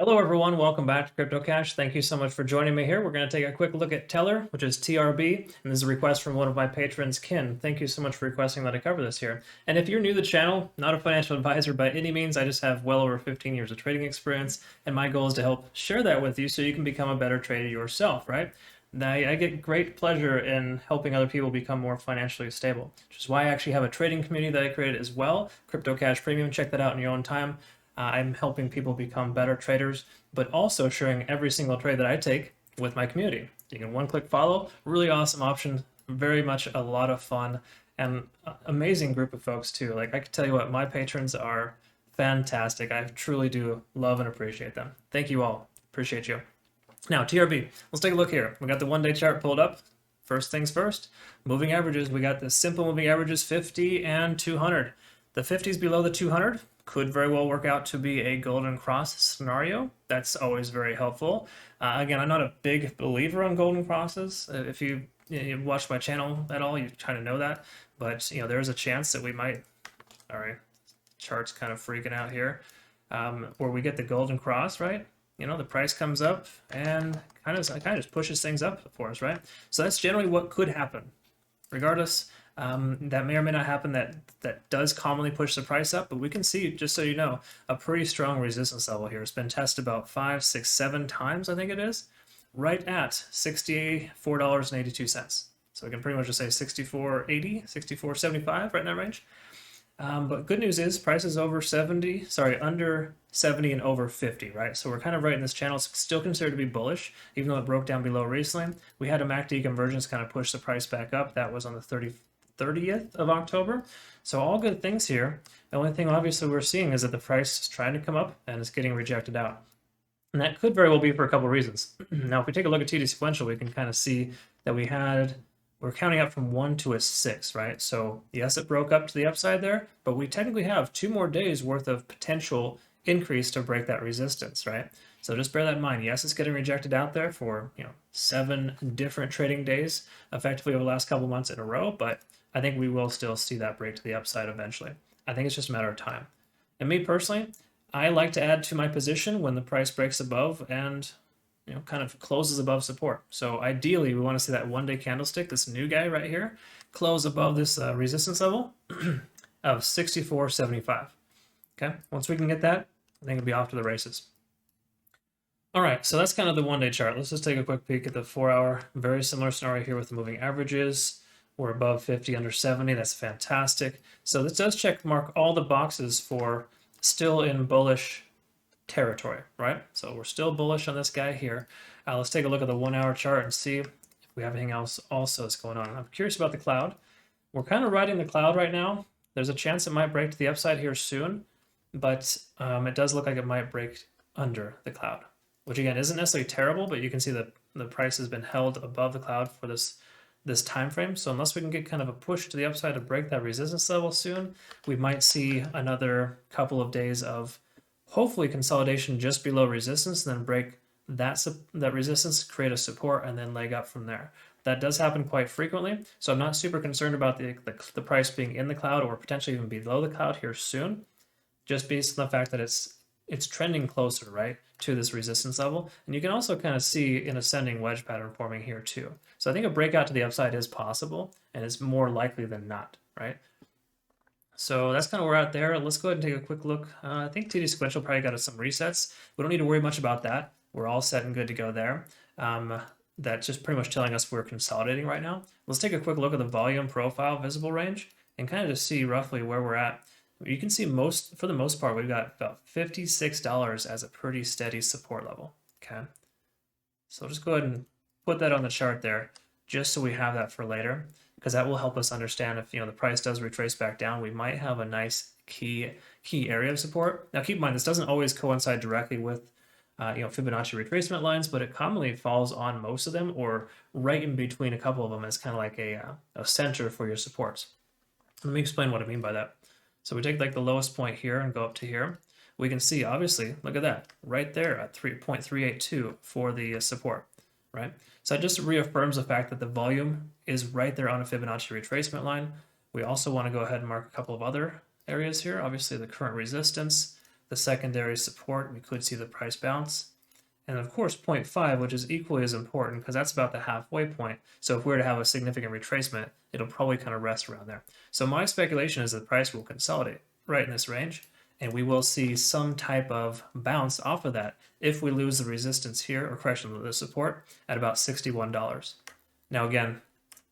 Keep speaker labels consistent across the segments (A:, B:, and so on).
A: Hello, everyone. Welcome back to CryptoCache. Thank you so much for joining me here. We're going to take a quick look at Tellor, which is TRB, and this is a request from one of my patrons, Ken. Thank you so much for requesting that I cover this here. And if you're new to the channel, not a financial advisor by any means, I just have well over 15 years of trading experience, and my goal is to help share that with you so you can become a better trader yourself, right? I get great pleasure in helping other people become more financially stable, which is why I actually have a trading community that I created as well, CryptoCache Premium. Check that out in your own time. I'm helping people become better traders, but also sharing every single trade that I take with my community. You can one-click follow, really awesome option, very much a lot of fun, and amazing group of folks too. Like I can tell you what, my patrons are fantastic. I truly do love and appreciate them. Thank you all. Appreciate you. Now, TRB, let's take a look here. We got the one-day chart pulled up. First things first, moving averages. We got the simple moving averages, 50 and 200. The 50s below the 200 could very well work out to be a golden cross scenario. That's always very helpful. Again, I'm not a big believer on golden crosses. If you watch my channel at all, you kind of know that. But there's a chance that we might. All right, chart's kind of freaking out here, where we get the golden cross, right? The price comes up and kind of just pushes things up for us, right? So that's generally what could happen. Regardless, that may or may not happen. That does commonly push the price up, but we can see, just so you know, a pretty strong resistance level here. It's been tested about 5, 6, 7 times, I think it is, right at $64.82. So we can pretty much just say 64.80, 64.75, right in that range. But good news is price is under 70 and over 50, right? So we're kind of right in this channel. It's still considered to be bullish, even though it broke down below recently. We had a MACD convergence kind of push the price back up. That was on the 30th of October. So all good things here. The only thing obviously we're seeing is that the price is trying to come up and it's getting rejected out. And that could very well be for a couple of reasons. Now, if we take a look at TD sequential, we can kind of see that we're counting up from 1 to a 6, right? So yes, it broke up to the upside there, but we technically have 2 more days worth of potential increase to break that resistance, right? So just bear that in mind. Yes, it's getting rejected out there for 7 different trading days, effectively over the last couple months in a row, but I think we will still see that break to the upside eventually. I think it's just a matter of time. And me personally, I like to add to my position when the price breaks above and kind of closes above support. So ideally, we want to see that one-day candlestick, this new guy right here, close above this resistance level of 64.75. Okay, once we can get that, I think it'll be off to the races. All right, so that's kind of the one-day chart. Let's just take a quick peek at the 4-hour. Very similar scenario here with the moving averages. We're above 50, under 70. That's fantastic. So this does check mark all the boxes for still in bullish territory, right? So we're still bullish on this guy here. Let's take a look at the 1-hour chart and see if we have anything else also that's going on. I'm curious about the cloud. We're kind of riding the cloud right now. There's a chance it might break to the upside here soon, but it does look like it might break under the cloud, which again isn't necessarily terrible, but you can see that the price has been held above the cloud for this time frame. So unless we can get kind of a push to the upside to break that resistance level soon, we might see another couple of days of hopefully consolidation just below resistance, and then break that resistance, create a support, and then leg up from there. That does happen quite frequently, so I'm not super concerned about the price being in the cloud or potentially even below the cloud here soon, just based on the fact that it's trending closer, right, to this resistance level. And you can also kind of see an ascending wedge pattern forming here too. So I think a breakout to the upside is possible, and it's more likely than not, right? So that's kind of where we're at there. Let's go ahead and take a quick look. I think TD sequential probably got us some resets. We don't need to worry much about that. We're all set and good to go there. That's just pretty much telling us we're consolidating right now. Let's take a quick look at the volume profile visible range and kind of just see roughly where we're at. You can see for the most part, we've got about $56 as a pretty steady support level. Okay. So just go ahead and put that on the chart there, just so we have that for later, because that will help us understand if the price does retrace back down, we might have a nice key area of support. Now keep in mind, this doesn't always coincide directly with Fibonacci retracement lines, but it commonly falls on most of them or right in between a couple of them as kind of like a center for your supports. Let me explain what I mean by that. So we take like the lowest point here and go up to here. We can see, obviously, look at that, right there at 3.382 for the support, right? So it just reaffirms the fact that the volume is right there on a Fibonacci retracement line. We also want to go ahead and mark a couple of other areas here. Obviously, the current resistance, the secondary support, we could see the price bounce. And of course, 0.5, which is equally as important because that's about the halfway point. So if we were to have a significant retracement, it'll probably kind of rest around there. So my speculation is that the price will consolidate right in this range, and we will see some type of bounce off of that if we lose the resistance here, or correction, the support at about $61. Now again,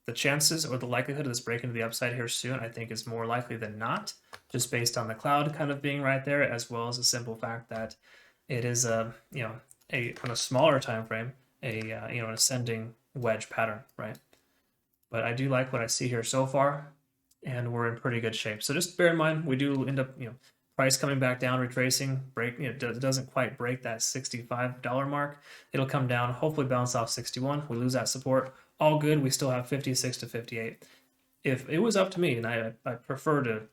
A: the chances or the likelihood of this breaking to the upside here soon, I think, is more likely than not, just based on the cloud kind of being right there, as well as the simple fact that it is on a smaller time frame, an ascending wedge pattern, right? But I do like what I see here so far, and we're in pretty good shape. So just bear in mind, we do end up, price coming back down, retracing, doesn't quite break that $65 mark. It'll come down, hopefully bounce off 61. We lose that support. All good. We still have 56 to 58. If it was up to me, and I prefer to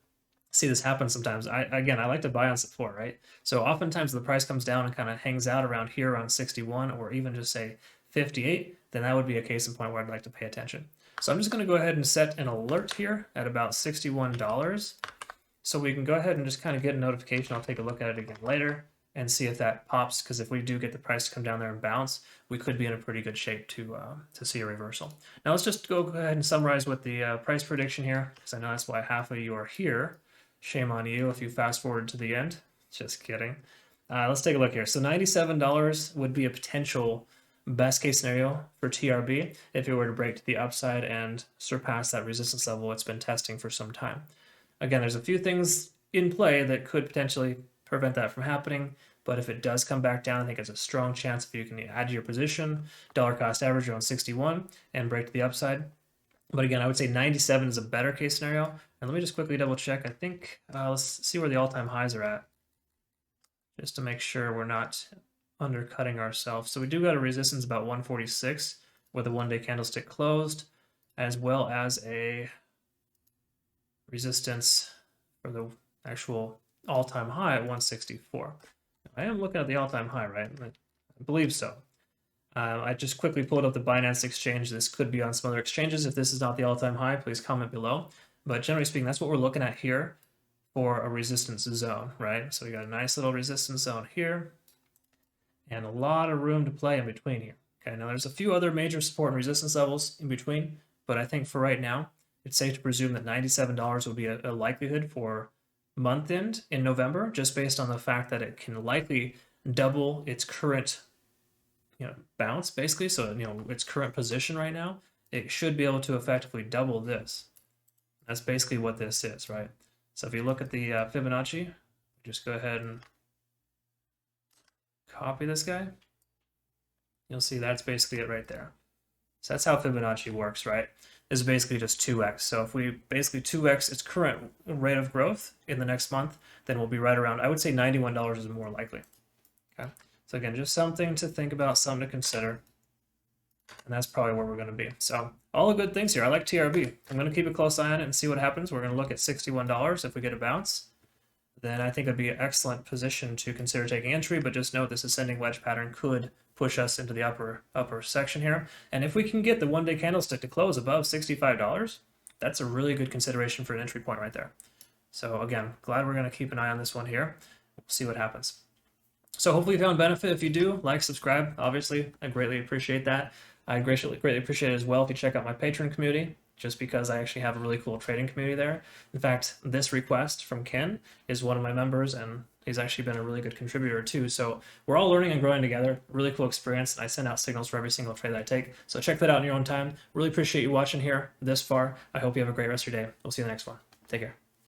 A: see this happen sometimes, I like to buy on support, right? So oftentimes the price comes down and kind of hangs out around here around 61, or even just say 58, then that would be a case in point where I'd like to pay attention. So I'm just going to go ahead and set an alert here at about $61. So we can go ahead and just kind of get a notification. I'll take a look at it again later and see if that pops, because if we do get the price to come down there and bounce, we could be in a pretty good shape to see a reversal. Now let's just go ahead and summarize with the price prediction here, because I know that's why half of you are here. Shame on you if you fast forward to the end. Just kidding. Let's take a look here. So $97 would be a potential best case scenario for TRB if it were to break to the upside and surpass that resistance level it's been testing for some time. Again, there's a few things in play that could potentially prevent that from happening, but if it does come back down, I think it's a strong chance if you can add to your position, dollar cost average around 61 and break to the upside. But again, I would say 97 is a better case scenario. And let me just quickly double check. I think, let's see where the all-time highs are at, just to make sure we're not undercutting ourselves. So we do got a resistance about 146 with a one-day candlestick closed, as well as a resistance for the actual all-time high at 164. I am looking at the all-time high, right? I believe so. I just quickly pulled up the Binance exchange. This could be on some other exchanges. If this is not the all-time high, please comment below. But generally speaking, that's what we're looking at here for a resistance zone, right? So we got a nice little resistance zone here and a lot of room to play in between here. Okay, now there's a few other major support and resistance levels in between, but I think for right now, it's safe to presume that $97 will be a likelihood for month end in November, just based on the fact that it can likely double its current bounce, basically. So its current position right now, it should be able to effectively double this. That's basically what this is, right? So if you look at the Fibonacci, just go ahead and copy this guy. You'll see that's basically it right there. So that's how Fibonacci works, right? Is basically just 2x. So if we basically 2x its current rate of growth in the next month, then we'll be right around, I would say $91 is more likely. Okay. So again, just something to think about, something to consider. And that's probably where we're going to be. So all the good things here. I like TRB. I'm going to keep a close eye on it and see what happens. We're going to look at $61 if we get a bounce. Then I think it'd be an excellent position to consider taking entry, but just note this ascending wedge pattern could push us into the upper section here. And if we can get the one-day candlestick to close above $65, that's a really good consideration for an entry point right there. So again, glad we're going to keep an eye on this one here. We'll see what happens. So hopefully you found benefit. If you do, like, subscribe. Obviously, I greatly appreciate that. I greatly appreciate it as well if you check out my Patreon community, just because I actually have a really cool trading community there. In fact, this request from Ken is one of my members, and he's actually been a really good contributor too. So we're all learning and growing together. Really cool experience. And I send out signals for every single trade that I take. So check that out in your own time. Really appreciate you watching here this far. I hope you have a great rest of your day. We'll see you in the next one. Take care.